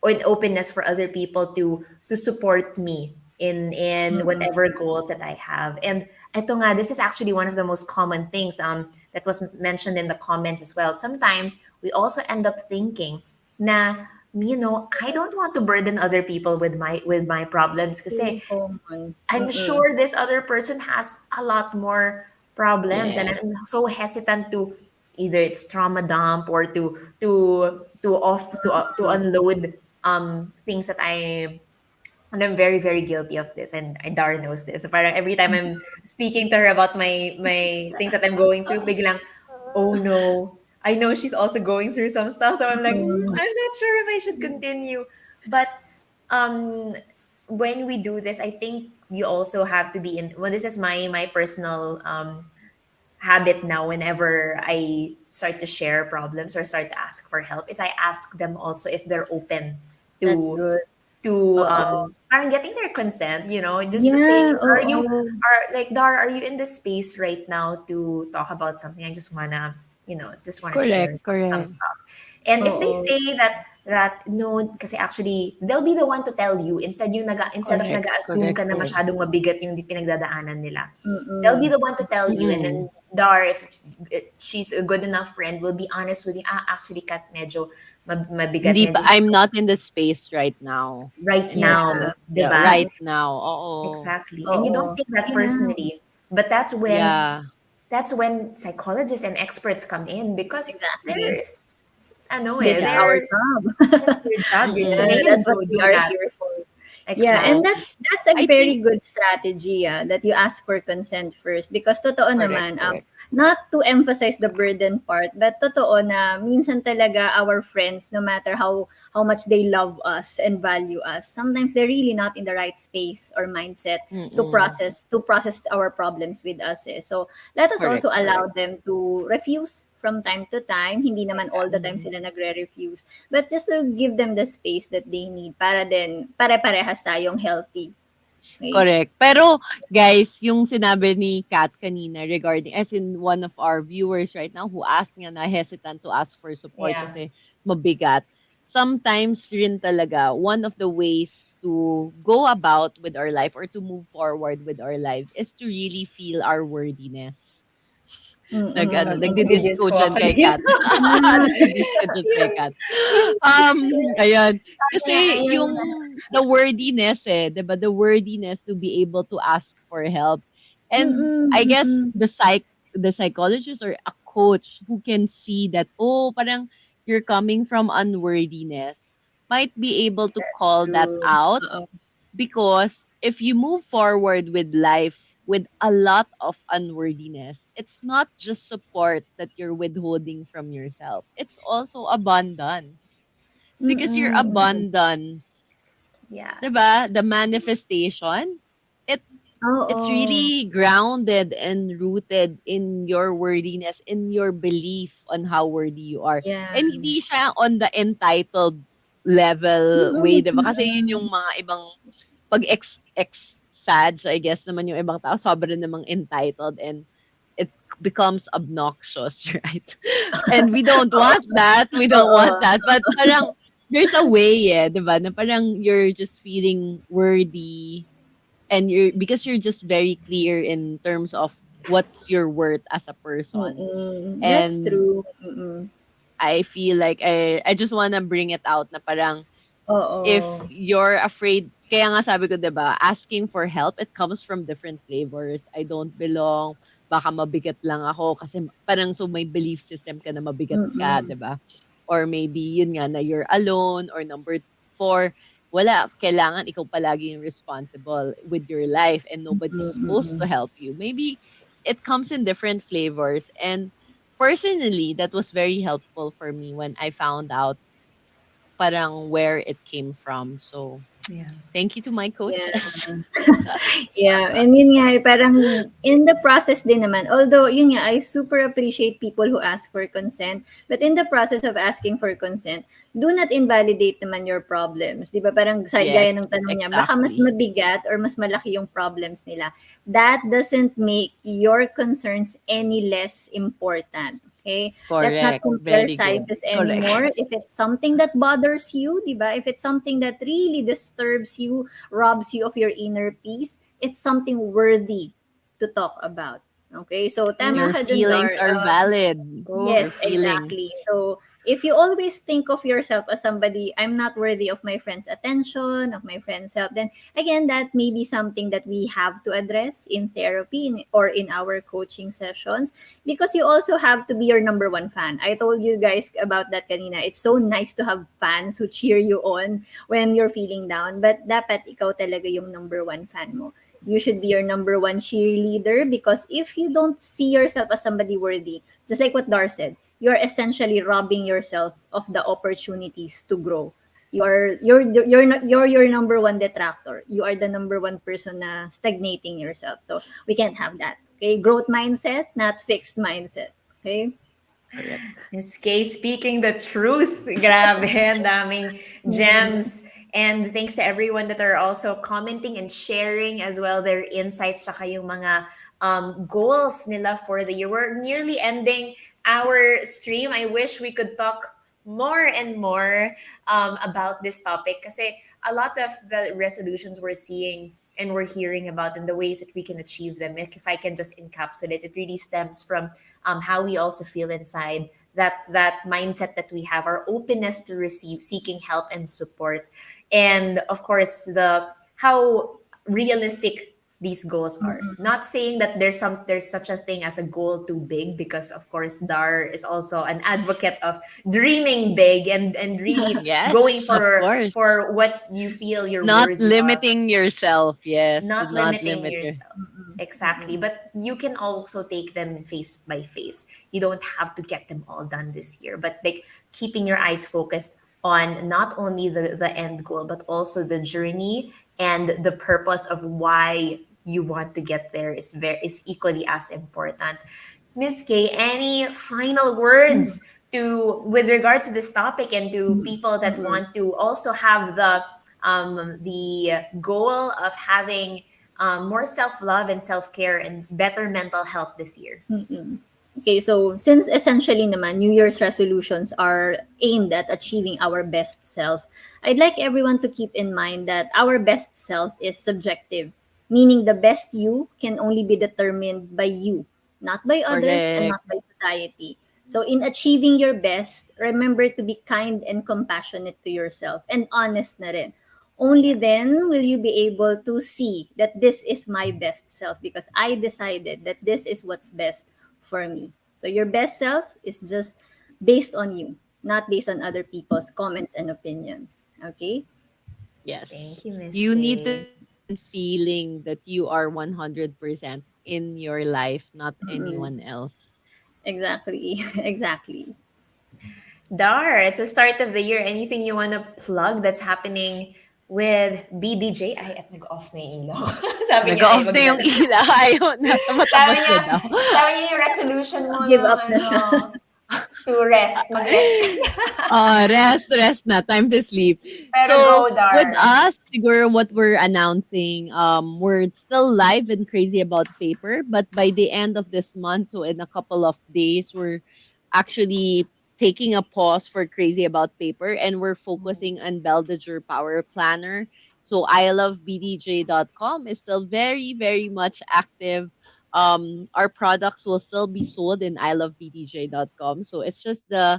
an openness for other people to support me in Mm-mm. whatever goals that I have. And eto nga, this is actually one of the most common things that was mentioned in the comments as well. Sometimes we also end up thinking na I don't want to burden other people with my problems kasi Very common. I'm Mm-mm. sure this other person has a lot more problems, and Yes. I'm so hesitant to either it's trauma dump or to unload things that and I'm very very guilty of this, and Dar knows this. So parang every time I'm speaking to her about my things that I'm going through, biglang, oh no, I know she's also going through some stuff, so I'm like, Mm-mm. I'm not sure if I should continue, but um when we do this, I think you also have to be in. Well, this is my personal habit now. Whenever I start to share problems or start to ask for help, is I ask them also if they're open That's to good. to Oo. parang getting their consent. Just to saying, Yeah, oo. are like, Dar, are you in the space right now to talk about something? I just wanna share Correct. some Correct. stuff. And if they Oo. say that no, kasi actually they'll be the one to tell you, instead of Correct. nag-assume Correct. ka na Correct. masyadong mabigat yung pinagdadaanan nila. They'll be Mm-mm. the one to tell you, and then Mm-mm. Dar, if she's a good enough friend, will be honest with you. Actually, Kat, medyo mabigat, Hindi pa, medyo I'm not in the space right now. right And that's now, Yeah. it. di Yeah, ba? right now. Oo. Exactly. And you don't Oo. take that Yeah. personally. But Yeah, that's when psychologists and experts come in, because Exactly. there's ano This is yeah. our they're job. that's your job. You're Yeah, Mm-mm. trained that's what to we do are that. here for. Yeah, and Oo. Exactly. that's a I very think good strategy, that you ask for consent first, because totoo correct, naman, correct. not to emphasize the burden part, but totoo na minsan talaga our friends, no matter how much they love us and value us, sometimes they're really not in the right space or mindset Mm-mm. to process our problems with us, eh. So let us Correct, also allow correct. them to refuse from time to time. Hindi naman all the Exactly. time Mm. sila nagre-refuse. But just to give them the space that they need para din pare-parehas tayong healthy. Okay? Correct. Pero guys, yung sinabi ni Kat kanina regarding, as in one of our viewers right now who asked nga na hesitant to ask for support Yeah. kasi mabigat. Sometimes rin talaga, one of the ways to go about with our life or to move forward with our life is to really feel our worthiness. Mm. Nagdi-disco Nagdi-disco diyan ako kay dito. Kat. Nagdi-disco diyan kay Kat. Um, Ayan. Kaya, Kasi ayun. yung the wordiness 'di ba? The wordiness to be able to ask for help. And I guess Mm. the psychologist or a coach who can see that, oh, parang you're coming from unworthiness might be able to That's call that true. out, Oo. because if you move forward with life with a lot of unworthiness, it's not just support that you're withholding from yourself. It's also abundance. Because your Mm. abundance, Yes. 'di, the manifestation, it it's Oo. really grounded and rooted in your worthiness, in your belief on how worthy you are. Yeah. And hindi siya on the entitled level way, 'di ba? Kasi yun yung Mm. mga ibang pag sag, I guess naman yung ibang tao, sobrang namang entitled and it becomes obnoxious, right? And we don't want that. We don't want Oo. that. But parang there's a way, di ba? Na parang you're just feeling worthy and you're because you're just very clear in terms of what's your worth as a person. That's And true. Mm. I feel like I just wanna bring it out na parang if Oo. you're afraid, kaya nga sabi ko, 'di ba, asking for help, it comes from different flavors. I don't belong, baka mabigat lang ako kasi parang so may belief system ka na mabigat ka, Mm. 'di ba? Or maybe yun nga na you're alone, or number four, wala, kailangan ikaw palagi yung responsible with your life and nobody's supposed to Mm. help you. Maybe it comes in different flavors. And personally, that was very helpful for me when I found out parang where it came from. So, Yeah. thank you to my Yeah. coaches. Yeah, and yun nga, parang in the process din naman, although yun nga, I super appreciate people who ask for consent, but in the process of asking for consent, do not invalidate naman your problems. Di ba? Parang gaya Yes, ng tanong niya, baka mas exactly. mabigat or mas malaki yung problems nila. That doesn't make your concerns any less important. Okay? Let's not Correct. compare Very good. sizes Correct. anymore. If it's something that bothers you, di ba? If it's something that really disturbs you, robs you of your inner peace, it's something worthy to talk about. Okay? So, tama Your ka dun, feelings Dar. are valid. Oh, Your Yes, feelings. exactly. So, if you always think of yourself as somebody, I'm not worthy of my friend's attention, of my friend's help, then again, that may be something that we have to address in therapy or in our coaching sessions, because you also have to be your number one fan. I told you guys about that kanina. It's so nice to have fans who cheer you on when you're feeling down, but dapat ikaw talaga yung number one fan mo. You should be your number one cheerleader, because if you don't see yourself as somebody worthy, just like what Dar said, you're essentially robbing yourself of the opportunities to grow. You're your number one detractor. You are the number one person na stagnating yourself. So we can't have that. Okay, growth mindset, not fixed mindset. Okay. Correct. Miss Kay speaking the truth. Grabe, ang daming Mm. gems. And thanks to everyone that are also commenting and sharing as well their insights saka yung mga goals nila for the year. We're nearly ending our stream. I wish we could talk more and more about this topic kasi a lot of the resolutions we're seeing and we're hearing about, and the ways that we can achieve them, if I can just encapsulate, it really stems from how we also feel inside, that mindset that we have, our openness to receive, seeking help and support, and of course the how realistic these goals are. Not saying that there's such a thing as a goal too big, because of course Dar is also an advocate of dreaming big, and really going Yes, of course. for what you feel you're Not worthy of, limiting yourself. Yes, do not not limiting limit your. yourself. Exactly. But you can also take them face by face. You don't have to get them all done this year, but like keeping your eyes focused on not only the end goal, but also the journey, and the purpose of why you want to get there is equally as important. Miss Kay, any final words to with regards to this topic, and to people that want to also have the goal of having more self love and self care and better mental health this year? Okay, so since essentially naman New Year's resolutions are aimed at achieving our best self, I'd like everyone to keep in mind that our best self is subjective, meaning the best you can only be determined by you, not by others and Correct. not by society. So in achieving your best, remember to be kind and compassionate to yourself and honest na rin. Only Yeah. then will you be able to see that this is my best self because I decided that this is what's best for me. So your best self is just based on you, not based on other people's comments and opinions. Okay? Thank Yes. you, Miss You need to Kay. be the one feeling that you are 100% in your life, not anyone else. Exactly. Exactly. Dar, it's the start of the year. Anything you want to plug that's happening with BDJ? Ay, at nag-off na yung ilaw. Sabi niya ay Nag-off na yung magdala. ilaw. Ayaw na. sabi Tumatambas niya, na daw. sabi niya yung resolution mo Give na up na ano, siya. to rest. Mag-rest ka na. Rest na. Time to sleep. Pero So, go, with Dar. us, siguro what we're announcing, we're still live and crazy about paper, but by the end of this month, so in a couple of days, we're actually taking a pause for crazy about paper, and we're focusing on Beldager Power Planner. So, ilovebdj.com is still very, very much active. Our products will still be sold in ilovebdj.com. So, it's just the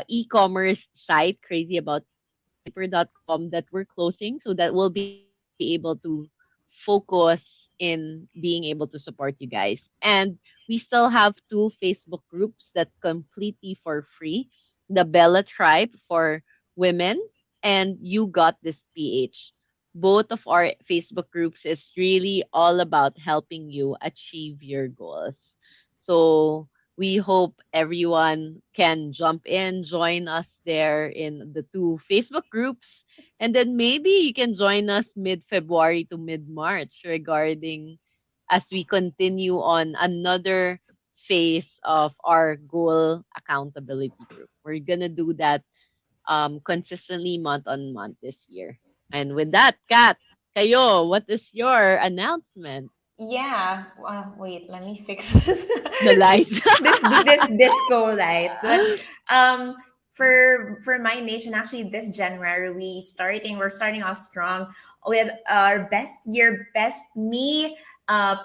e-commerce site crazyaboutpaper.com that we're closing, so that we'll be able to focus in being able to support you guys. And we still have two Facebook groups that's completely for free: the Bella Tribe for women and You Got This PH. Both of our Facebook groups is really all about helping you achieve your goals. So we hope everyone can jump in, join us there in the two Facebook groups. And then maybe you can join us mid February to mid March regarding as we continue on another phase of our goal accountability group. We're going to do that consistently month on month this year. And with that, Kat, kayo, what is your announcement? Yeah. Wait, let me fix this. The this lights. this disco light. But um for my nation, actually this January we're starting off strong with our best year best me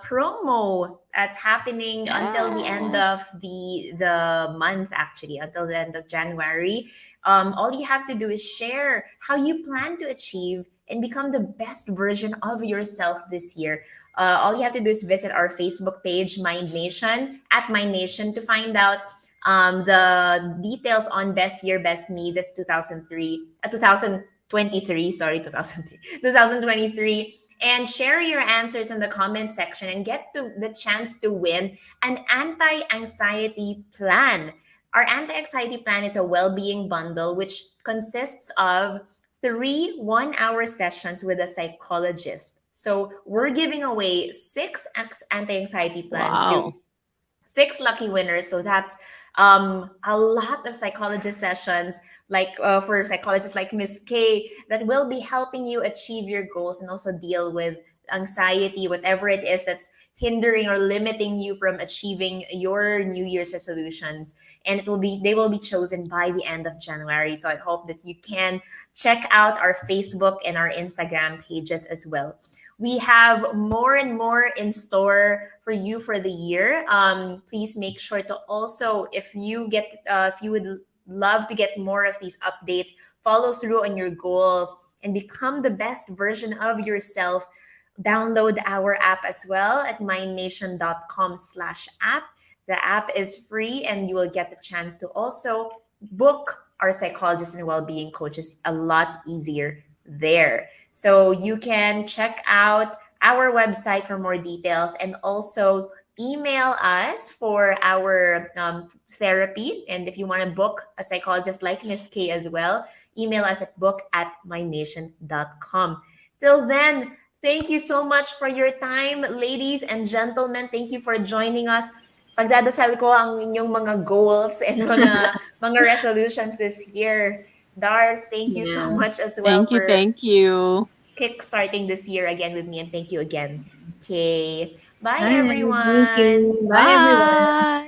promo that's happening until the end Yeah. of the month, actually until the end of January. All you have to do is share how you plan to achieve and become the best version of yourself this year. All you have to do is visit our Facebook page, MindNation, at MindNation, to find out the details on Best Year, Best Me this 2023, sorry, 2003, 2023. And share your answers in the comment section and get the chance to win an anti anxiety plan. Our anti anxiety plan is a well being bundle which consists of 3 1 hour sessions with a psychologist. So we're giving away six anti anxiety plans to Wow. six lucky winners. So that's a lot of psychologist sessions, like for psychologists like Miss K, that will be helping you achieve your goals and also deal with anxiety, whatever it is that's hindering or limiting you from achieving your New Year's resolutions. And they will be chosen by the end of January. So I hope that you can check out our Facebook and our Instagram pages as well. We have more and more in store for you for the year. Please make sure to also, if you would love to get more of these updates, follow through on your goals and become the best version of yourself. Download our app as well at mindnation.com/app. The app is free and you will get the chance to also book our psychologists and well-being coaches a lot easier there. So you can check out our website for more details and also email us for our therapy. And if you want to book a psychologist like Miss K as well, email us at book@mindnation.com. Till then, thank you so much for your time, ladies and gentlemen. Thank you for joining us. Pagdadasal ko ang inyong mga goals and mga resolutions this year. Dar, thank you so Yeah. much as well Thank you. for Thank you. kick-starting this year again with me, and thank you again. Okay. Bye Hi, thank everyone. you. Bye, everyone. Bye.